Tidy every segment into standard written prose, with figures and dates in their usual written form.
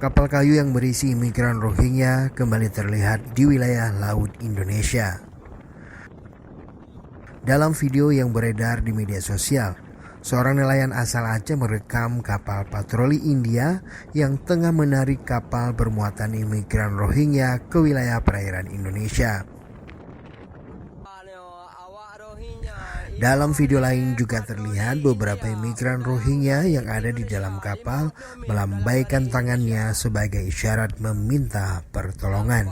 Kapal kayu yang berisi imigran Rohingya kembali terlihat di wilayah laut Indonesia. Dalam video yang beredar di media sosial, seorang nelayan asal Aceh merekam kapal patroli India yang tengah menarik kapal bermuatan imigran Rohingya ke wilayah perairan Indonesia. Dalam video lain juga terlihat beberapa imigran Rohingya yang ada di dalam kapal melambaikan tangannya sebagai isyarat meminta pertolongan.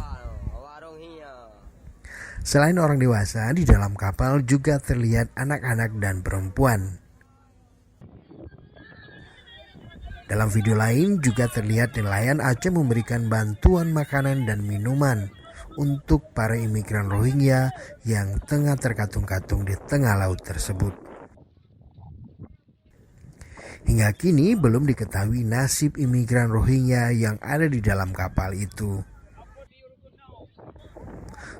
Selain orang dewasa, di dalam kapal juga terlihat anak-anak dan perempuan. Dalam video lain juga terlihat nelayan Aceh memberikan bantuan makanan dan minuman untuk para imigran Rohingya yang tengah terkatung-katung di tengah laut tersebut. Hingga kini belum diketahui nasib imigran Rohingya yang ada di dalam kapal itu.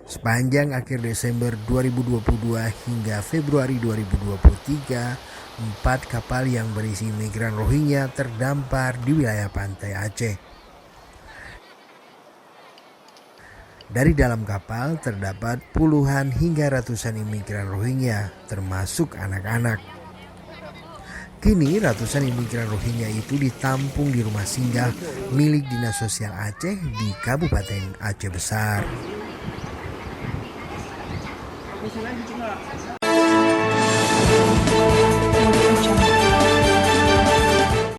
Sepanjang akhir Desember 2022 hingga Februari 2023, 4 kapal yang berisi imigran Rohingya terdampar di wilayah pantai Aceh. Dari dalam kapal terdapat puluhan hingga ratusan imigran Rohingya, termasuk anak-anak. Kini ratusan imigran Rohingya itu ditampung di rumah singgah milik Dinas Sosial Aceh di Kabupaten Aceh Besar.